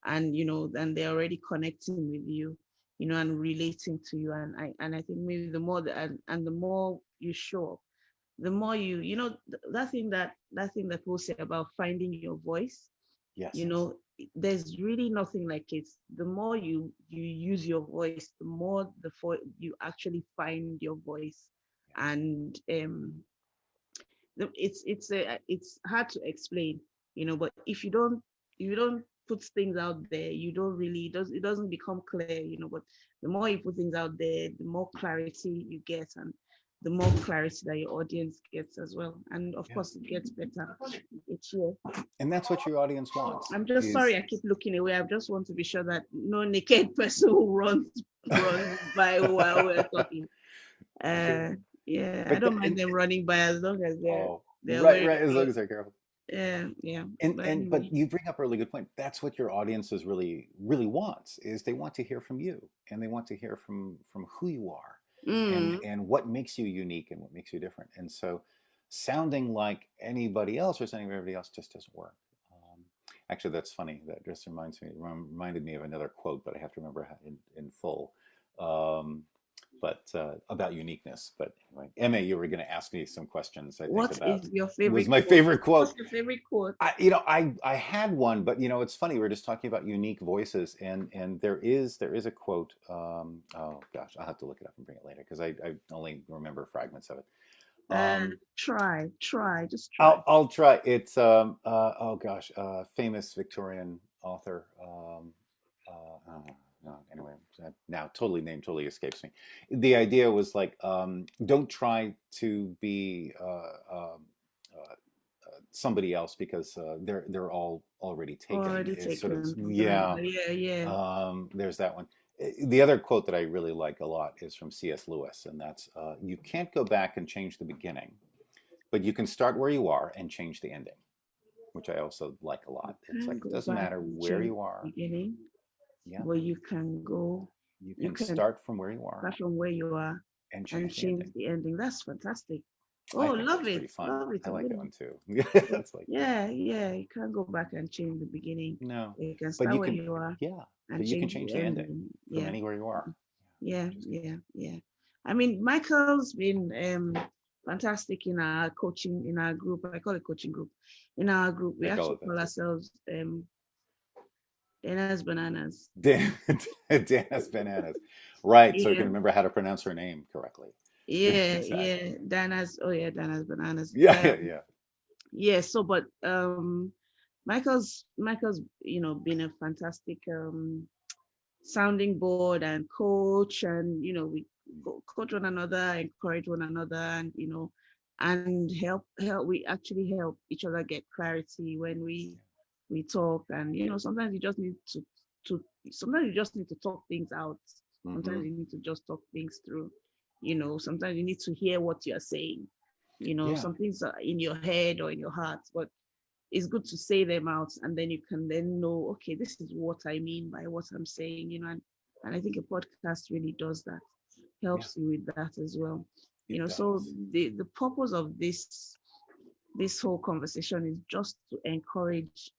and and they're already connecting with you, and relating to you, and I think maybe the more and the more you show up, the more that thing that people say about finding your voice, you Yes. know, there's really nothing like it. The more you use your voice, the more you actually find your voice, and it's hard to explain, but if you don't put things out there, you don't really it doesn't become clear, but the more you put things out there, the more clarity you get, and the more clarity that your audience gets as well, and of Yeah. course it gets better each year. And that's what your audience wants I'm just is sorry I keep looking away. I just want to be sure that no naked person who runs by while we're talking. sure. uh yeah, I But don't mind them running by as long as oh, they're right, wearing right, as clothes. long as they're careful. Yeah, but And anyway. but you bring up a really good point. That's what your audiences really wants, is they want to hear from you, and they want to hear from who you are, Mm, and what makes you unique and what makes you different. And so sounding like anybody else or sounding like everybody else just doesn't work. Actually, that's funny. That just reminded me of another quote, but I have to remember in full. Um, but about uniqueness. But anyway, Emma, you were going to ask me some questions, I think, what about is your was favorite my quote? favorite What's quote. your favorite quote? I had one, but it's funny. We're just talking about unique voices, and there is a quote. Oh gosh, I'll have to look it up and bring it later because I only remember fragments of it. Um, Just try. I'll try. It's oh gosh, famous Victorian author. Anyway, now name totally escapes me. The idea was like, don't try to be somebody else because they're all already taken. Already It's sort of, taken, something like yeah. that. Yeah. There's that one. The other quote that I really like a lot is from C.S. Lewis, and that's you can't go back and change the beginning, but you can start where you are and change the ending, which I also like a lot. It's like Can't it go doesn't back matter and where change you the are. beginning, Yeah, but you can go. you You can can start from where you are start from where you are and and change the change ending. the ending. That's fantastic. I Oh, think love that's it. pretty fun. Love it. I I'm like that gonna. one too. Yeah, It's like, yeah. You can't go back and change the beginning. no, You can but start you where can, you are yeah, and but you can change change the the ending ending. from Yeah, anywhere you are. yeah, Which is good. yeah, yeah. I mean, Michael's been fantastic in our coaching in our group. I call it coaching group. In our group, we I call actually it that call too. ourselves Dana's Bananas. Dan, Dana's bananas. Right, so you can Yeah, remember how to pronounce her name correctly. Exactly. yeah. Dana's. Oh yeah, Dana's Bananas. Yeah, yeah, yeah. Yeah. So, but Michael's been a fantastic sounding board and coach, and we coach one another, encourage one another, and and help we actually help each other get clarity when we talk. And sometimes you just need to sometimes you just need to talk things out. Sometimes Hmm. you need to just talk things through. Sometimes you need to hear what you're saying. Yeah, some things are in your head or in your heart, but it's good to say them out, and then you can then know, okay, this is what I mean by what I'm saying. And I think a podcast really does that. Yeah, helps you with that as well. it So does. the purpose of this whole conversation is just to encourage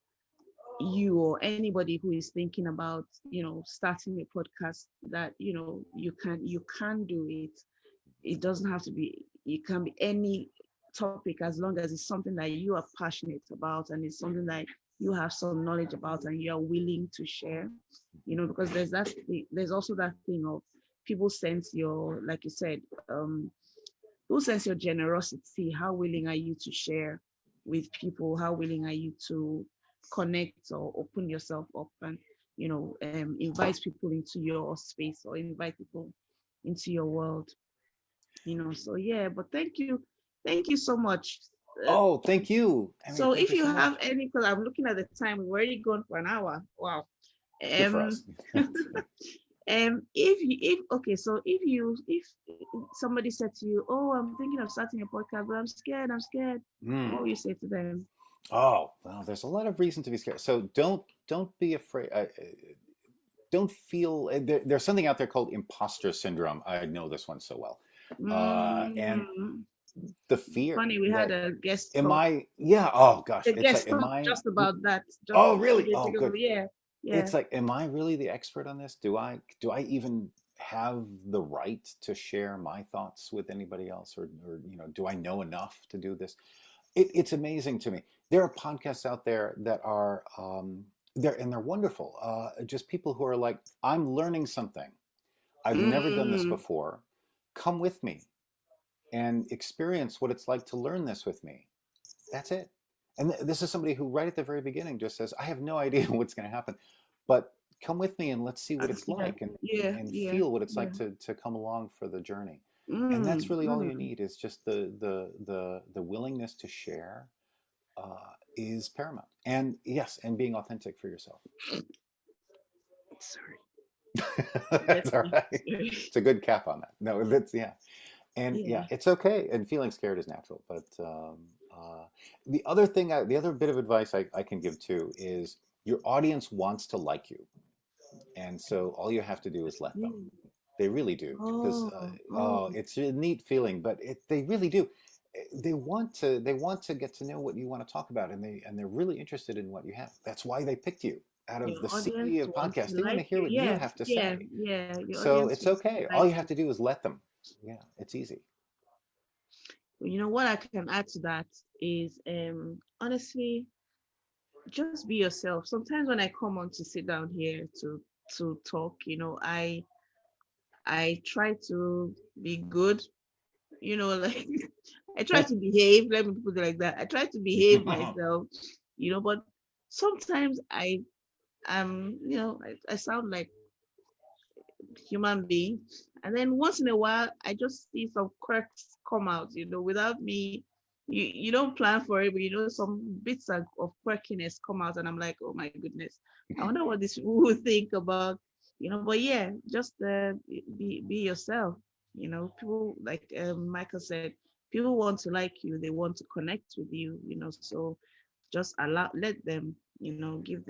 you or anybody who is thinking about starting a podcast, that you can do it. It doesn't have to be, it can be any topic, as long as it's something that you are passionate about and it's something that you have some knowledge about and you are willing to share. Because there's also that thing of people sense your, like you said, people sense your generosity. How willing are you to share with people? How willing are you to connect or open yourself up and invite people into your space or invite people into your world? So yeah, but thank you so much. uh, Oh, thank you. I mean, so thank if you you so have much. any, because I'm looking at the time, we've already gone for an hour. Wow. It's good for um us. if okay, so if somebody said to you, oh, I'm thinking of starting a podcast, but I'm scared, what Mm. will you say to them? Oh, well, there's a lot of reason to be scared. So don't be afraid. Don't feel there's something out there called imposter syndrome. I know this one so well, and mm, the fear Funny, we had that a guest am talk. I? Yeah. Oh gosh, The it's like guest am talk I? just about that just Oh 2 really? days Oh ago. good. Yeah, yeah. It's like am I really the expert on this? Do I even have the right to share my thoughts with anybody else, or do I know enough to do this? It's amazing to me. There are podcasts out there that are they're wonderful. Just people who are like, I'm learning something. I've never done this Mm, before. Come with me and experience what it's like to learn this with me. That's it. And this is somebody who, right at the very beginning, just says, I have no idea what's going to happen, but come with me and let's see what it's yeah, like, and, yeah, and yeah, feel what it's like yeah. to come along for the journey. And that's Mm, really all you mm. need is just the willingness to share is paramount. And yes, and being authentic for yourself. Sorry. That's all Sorry. right. Sorry. It's a good cap on that. No, that's yeah. And yeah, Yeah. it's okay. And feeling scared is natural. But the other thing, the other bit of advice I can give too is your audience wants to like you. And so all you have to do is let them. Mm. They really do. Because, Oh, oh, oh, it's a neat feeling, but they really do. They want to get to know what you want to talk about, and they're really interested in what you have. That's why they picked you out of your the sea audience of wants podcasts. to They want to like hear you. what you Yeah, have to yeah, say. yeah. Your So audience it's wants to okay. All like you have you. to do is let them. Yeah, it's easy. What I can add to that is, honestly, just be yourself. Sometimes when I come on to sit down here to talk, I try to be good, like I try to behave. Let me put it like that. I try to behave myself, but sometimes I sound like human being. And then once in a while, I just see some quirks come out, without me. You don't plan for it, but some bits of quirkiness come out, and I'm like, oh my goodness, I wonder what these people will think about, But yeah, just be yourself. People, like Michael said, people want to like you, they want to connect with you, So just let them, give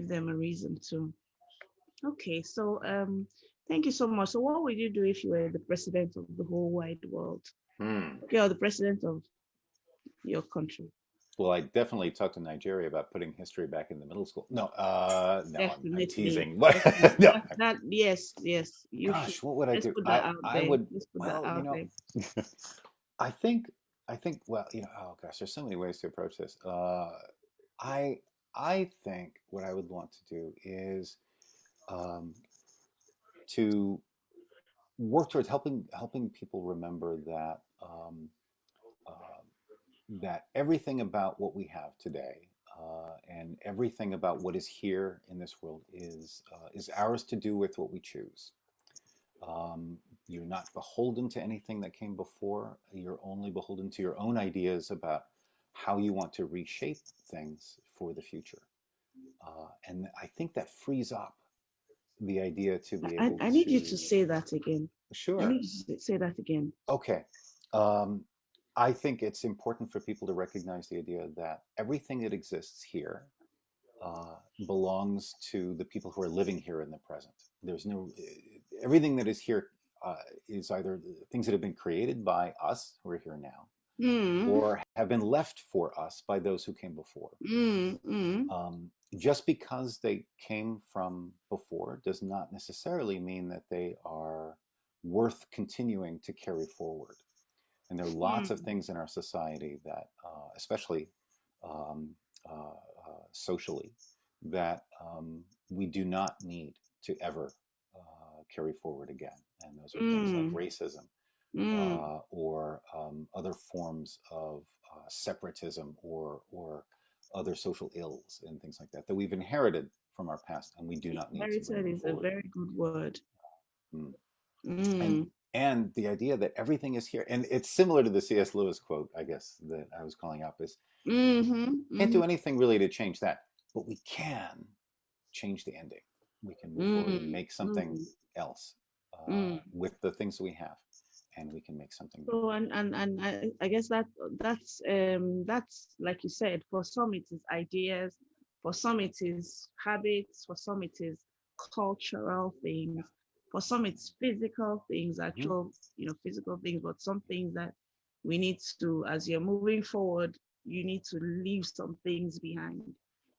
them a reason to. Okay, so thank you so much. So what would you do if you were the president of the whole wide world? Hmm. Okay, or the president of your country? Well, I definitely talked to Nigeria about putting history back in the middle school. No, no, I'm Definitely, teasing. definitely. No, That yes, yes. You should. gosh, what would I Let's do? put that I out I there. would. Let's put that Well, out there. I think well, oh gosh, there's so many ways to approach this. I I think what I would want to do is um, to work towards helping people remember uh, that everything about what we have today and everything about what is here in this world is ours to do with what we choose. Um, you're not beholden to anything that came before. You're only beholden to your own ideas about how you want to reshape things for the future. And I think that frees up the idea to be I, able I need you to to. say that again. I Sure. need you to say that again. Okay. Um, I think it's important for people to recognize the idea that everything that exists here belongs to the people who are living here in the present. There's no, everything that is here is either things that have been created by us who are here now, Mm, or have been left for us by those who came before. mm, mm, Just because they came from before does not necessarily mean that they are worth continuing to carry forward. And there are lots of mm, things in our society that, especially um, socially, that we do not need to ever carry forward again. And those are things like mm, racism, mm. or other forms of separatism, or other social ills and things like that we've inherited from our past, and we do not need to bring Inherited them is a forward. very good word. Mm. and Mm, and the idea that everything is here, and it's similar to the C.S. Lewis quote, I guess, that I was calling up, is mm-hmm, can't mm-hmm, do anything really to change that, but we can change the ending. We can move forward and mm, make something mm, else mm. with the things we have, and we can make something new. So and I guess that's like you said, for some it is ideas, for some it is habits, for some it is cultural things, for some it's physical things, Hmm. actual, physical things, but some things that we need to, as you're moving forward, you need to leave some things behind.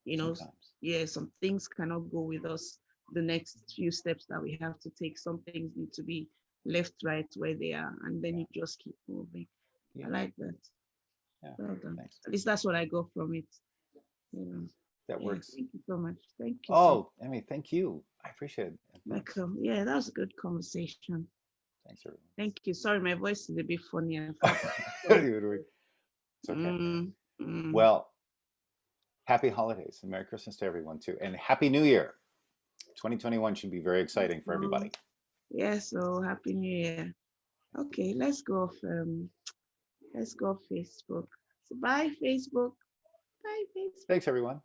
You know, Sometimes, yeah, some things cannot go with us the next few steps that we have to take. Some things need to be left right where they are, and then yeah, you just keep moving. I yeah, like that. yeah. Well done. Thanks. At least that's what I got from it. You know. That Yeah. works. Thank you so much. Thank you so much. Oh, Emmy, thank you. I appreciate it. And thanks. Welcome. Yeah, that was a good conversation. Thanks, everyone. Thank you. Sorry, my voice is a bit funny. I've had some. It's okay. Mm, mm. Well, happy holidays and Merry Christmas to everyone too, and Happy New Year. 2021 should be very exciting for So, everybody. yeah. So happy New Year. Okay, let's go off Facebook. So bye Facebook. Bye Facebook. Thanks, everyone.